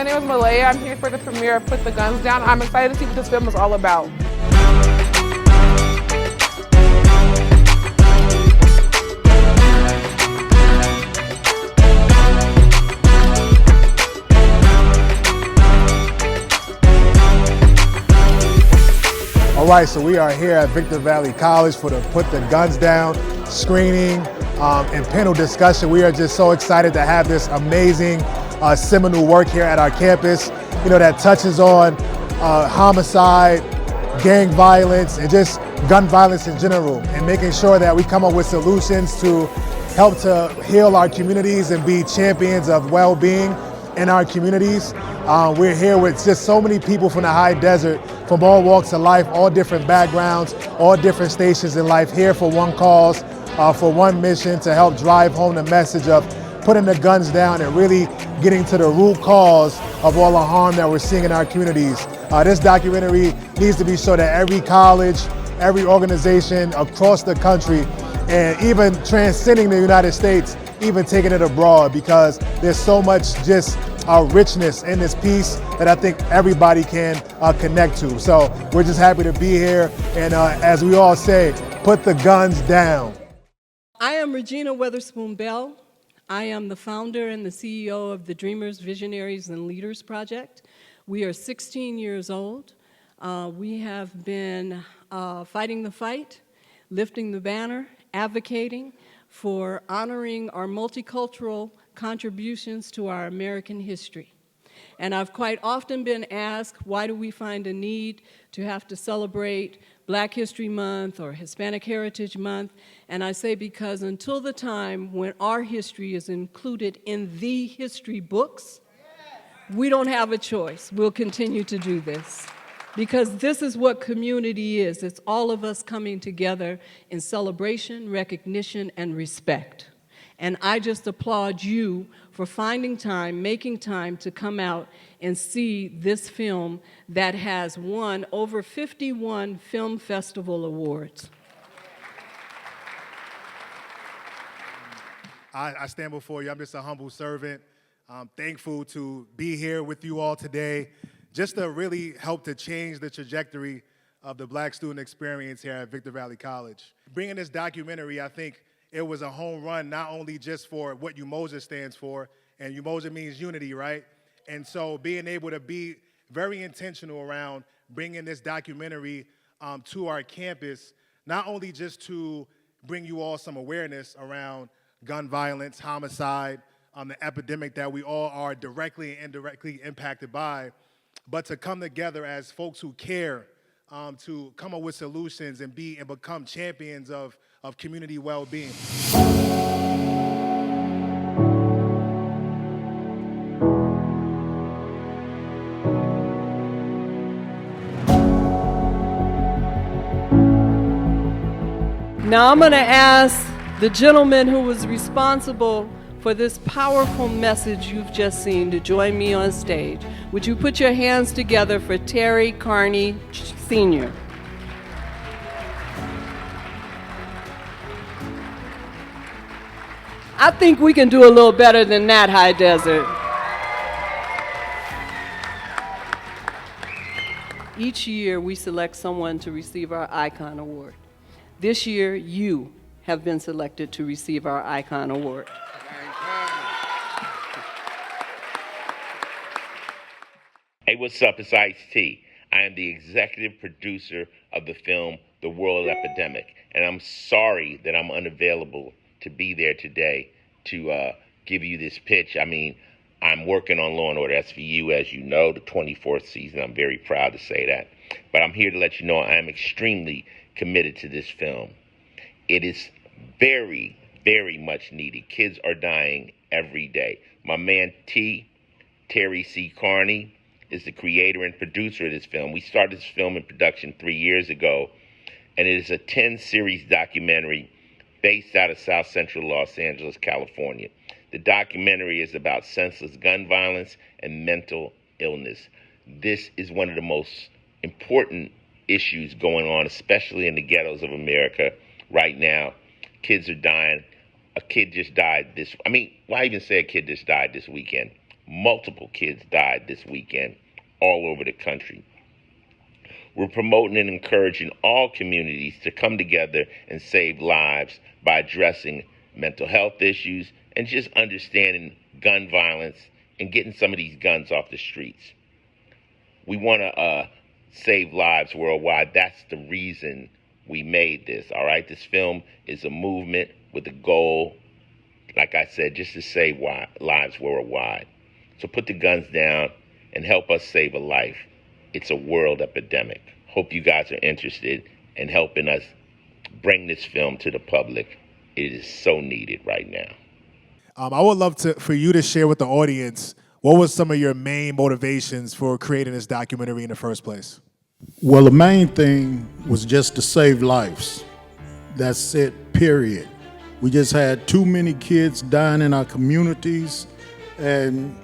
my name is Malaya. I'm here for the premiere of Put the Guns Down. I'm excited to see what this film is all about. All right, so we are here at Victor Valley College for the Put the Guns Down screening and panel discussion. We are just so excited to have this amazing seminal work here at our campus, that touches on homicide, gang violence, and just gun violence in general, and making sure that we come up with solutions to help to heal our communities and be champions of well-being in our communities. We're here with just so many people from the high desert, from all walks of life, all different backgrounds, all different stations in life, here for one cause, for one mission, to help drive home the message of putting the guns down and really getting to the root cause of all the harm that we're seeing in our communities. This documentary needs to be shown at every college, every organization across the country, and even transcending the United States, even taking it abroad, because there's so much just richness in this piece that I think everybody can connect to. So we're just happy to be here, and as we all say, put the guns down. I am Regina Weatherspoon Bell. I am the founder and the CEO of the Dreamers, Visionaries, and Leaders Project. We are 16 years old. We have been fighting the fight, lifting the banner, advocating for honoring our multicultural contributions to our American history. And I've quite often been asked, why do we find a need to have to celebrate Black History Month or Hispanic Heritage Month? And I say because until the time when our history is included in the history books, we don't have a choice. We'll continue to do this. Because this is what community is. It's all of us coming together in celebration, recognition, and respect. And I just applaud you for finding time, making time to come out and see this film that has won over 51 film festival awards. I stand before you. I'm just a humble servant. I'm thankful to be here with you all today, just to really help to change the trajectory of the Black student experience here at Victor Valley College. Bringing this documentary, I think it was a home run, not only just for what Umoja stands for, and Umoja means unity, right? And so being able to be very intentional around bringing this documentary to our campus, not only just to bring you all some awareness around gun violence, homicide, the epidemic that we all are directly and indirectly impacted by, but to come together as folks who care, to come up with solutions and become champions of community well-being. Now I'm going to ask the gentleman who was responsible for this powerful message you've just seen to join me on stage. Would you put your hands together for Terry Carney, Sr.? I think we can do a little better than that, High Desert. Each year, we select someone to receive our Icon Award. This year, you have been selected to receive our Icon Award. Hey, what's up? It's Ice-T. I am the executive producer of the film The World Epidemic, and I'm sorry that I'm unavailable to be there today to give you this pitch. I mean, I'm working on Law & Order SVU, as you know, the 24th season. I'm very proud to say that. But I'm here to let you know I am extremely committed to this film. It is very, very much needed. Kids are dying every day. My man Terry C. Carney, is the creator and producer of this film. We started this film in production 3 years ago, and it is a 10-series documentary based out of South Central Los Angeles, California. The documentary is about senseless gun violence and mental illness. This is one of the most important issues going on, especially in the ghettos of America right now. Kids are dying. A kid just died why even say a kid just died this weekend? Multiple kids died this weekend all over the country. We're promoting and encouraging all communities to come together and save lives by addressing mental health issues and just understanding gun violence and getting some of these guns off the streets. We want to save lives worldwide. That's the reason we made this, all right? This film is a movement with a goal, like I said, just to save lives worldwide. So put the guns down and help us save a life. It's a world epidemic. Hope you guys are interested in helping us bring this film to the public. It is so needed right now. I would love for you to share with the audience what was some of your main motivations for creating this documentary in the first place? Well, the main thing was just to save lives. That's it, period. We just had too many kids dying in our communities, and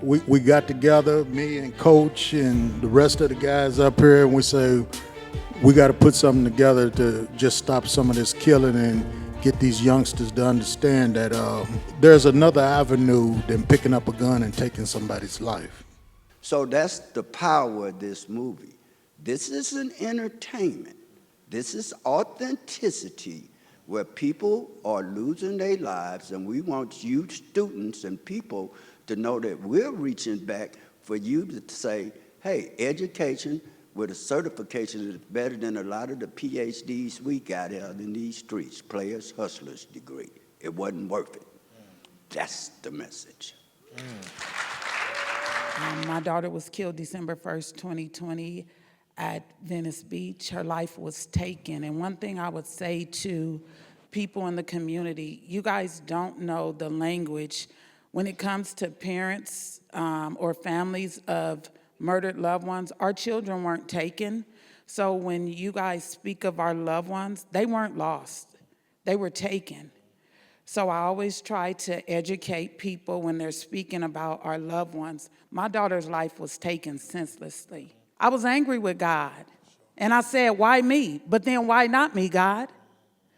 we got together, me and Coach and the rest of the guys up here, and we say, we got to put something together to just stop some of this killing and get these youngsters to understand that there's another avenue than picking up a gun and taking somebody's life. So that's the power of this movie. This is an entertainment. This is authenticity where people are losing their lives, and we want you students and people to know that we're reaching back for you to say, hey, education with a certification is better than a lot of the PhDs we got out in these streets, players, hustlers degree. It wasn't worth it. That's the message. My daughter was killed December 1st, 2020 at Venice Beach. Her life was taken. And one thing I would say to people in the community, you guys don't know the language when it comes to parents or families of murdered loved ones. Our children weren't taken. So when you guys speak of our loved ones, they weren't lost. They were taken. So I always try to educate people when they're speaking about our loved ones. My daughter's life was taken senselessly. I was angry with God. And I said, why me? But then why not me, God?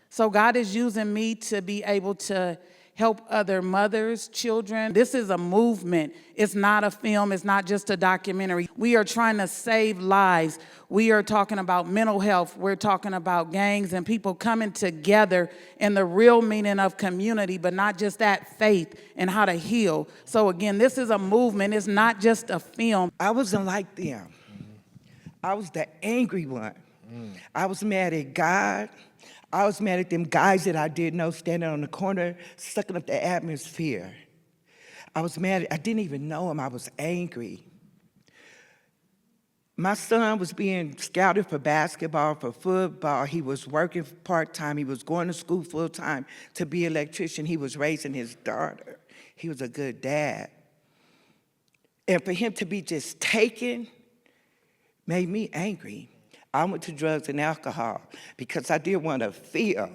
So God is using me to be able to help other mothers, children. This is a movement. It's not a film. It's not just a documentary. We are trying to save lives. We are talking about mental health. We're talking about gangs and people coming together in the real meaning of community, but not just that, faith and how to heal. So again, this is a movement. It's not just a film. I wasn't like them. I was the angry one. I was mad at God. I was mad at them guys that I didn't know standing on the corner, sucking up the atmosphere. I was mad. I didn't even know him. I was angry. My son was being scouted for basketball, for football. He was working part-time. He was going to school full-time to be an electrician. He was raising his daughter. He was a good dad. And for him to be just taken made me angry. I went to drugs and alcohol because I didn't want to feel.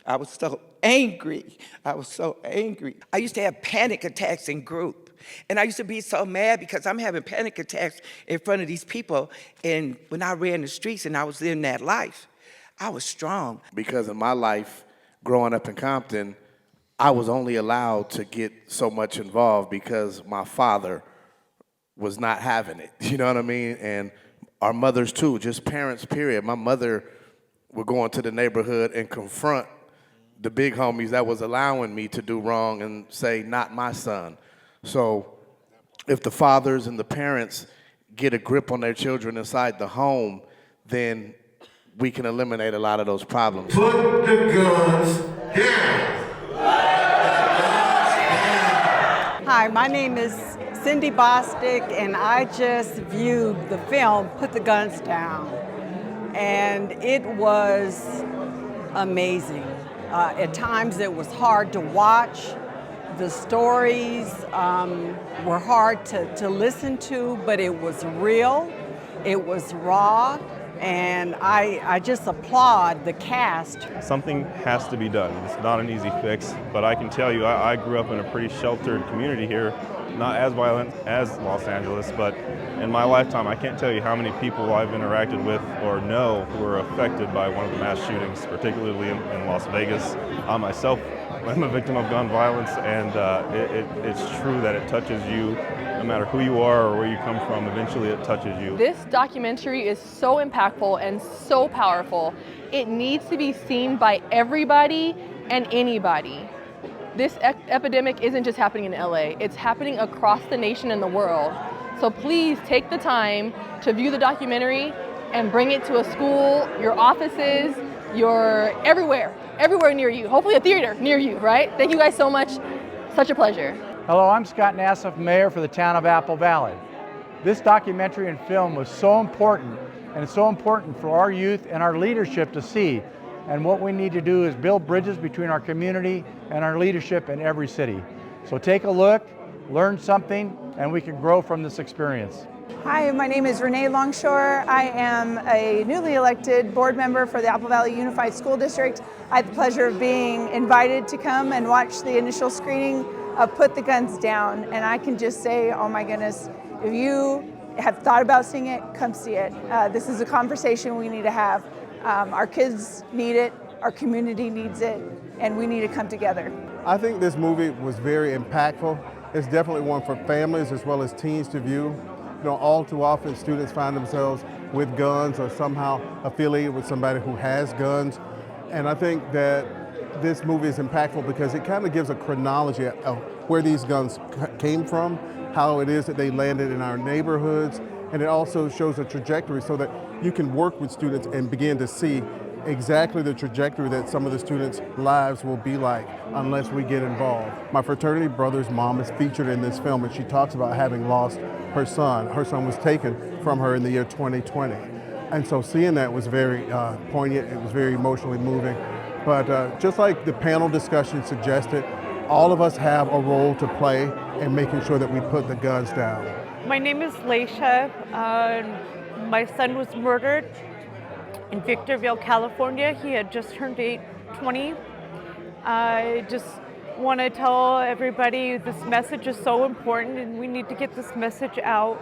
I was so angry. I was so angry. I used to have panic attacks in group. And I used to be so mad because I'm having panic attacks in front of these people. And when I ran the streets and I was in that life, I was strong. Because in my life, growing up in Compton, I was only allowed to get so much involved because my father was not having it. You know what I mean? And our mothers too, just parents, period. My mother would go into the neighborhood and confront the big homies that was allowing me to do wrong and say, not my son. So if the fathers and the parents get a grip on their children inside the home, then we can eliminate a lot of those problems. Put the guns down. Hi, my name is Cindy Bostic, and I just viewed the film, Put the Guns Down, and it was amazing. At times it was hard to watch. The stories were hard to listen to, but it was real, it was raw, and I just applaud the cast. Something has to be done. It's not an easy fix, but I can tell you I grew up in a pretty sheltered community here, not as violent as Los Angeles, but in my lifetime I can't tell you how many people I've interacted with or know who were affected by one of the mass shootings, particularly in Las Vegas. I myself am a victim of gun violence, and it's true that it touches you no matter who you are or where you come from, eventually it touches you. This documentary is so impactful and so powerful. It needs to be seen by everybody and anybody. This epidemic isn't just happening in LA, it's happening across the nation and the world. So please take the time to view the documentary and bring it to a school, your offices, everywhere near you. Hopefully a theater near you, right? Thank you guys so much. Such a pleasure. Hello, I'm Scott Nassif, Mayor for the town of Apple Valley. This documentary and film was so important, and it's so important for our youth and our leadership to see. And what we need to do is build bridges between our community and our leadership in every city. So take a look, learn something, and we can grow from this experience. Hi, my name is Renee Longshore. I am a newly elected board member for the Apple Valley Unified School District. I had the pleasure of being invited to come and watch the initial screening of Put the Guns Down, and I can just say, oh my goodness, if you have thought about seeing it, come see it. This is a conversation we need to have. Our kids need it, our community needs it, and we need to come together. I think this movie was very impactful. It's definitely one for families as well as teens to view. You know, all too often students find themselves with guns or somehow affiliated with somebody who has guns. And I think that this movie is impactful because it kind of gives a chronology of where these guns came from, how it is that they landed in our neighborhoods, and it also shows a trajectory so that you can work with students and begin to see exactly the trajectory that some of the students' lives will be like unless we get involved. My fraternity brother's mom is featured in this film, and she talks about having lost her son. Her son was taken from her in the year 2020. And so seeing that was very poignant, it was very emotionally moving. But just like the panel discussion suggested, all of us have a role to play in making sure that we put the guns down. My name is Leisha. My son was murdered in Victorville, California. He had just turned 20. I just want to tell everybody this message is so important, and we need to get this message out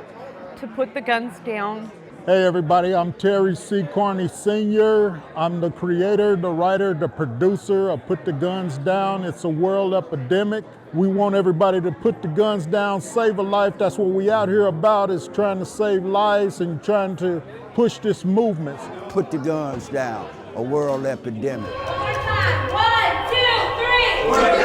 to put the guns down. Hey everybody, I'm Terry C. Carney Sr. I'm the creator, the writer, the producer of Put the Guns Down. It's a world epidemic. We want everybody to put the guns down, save a life. That's what we out here about, is trying to save lives and trying to push this movement. Put the guns down, a world epidemic. One more time. 1, 2, 3.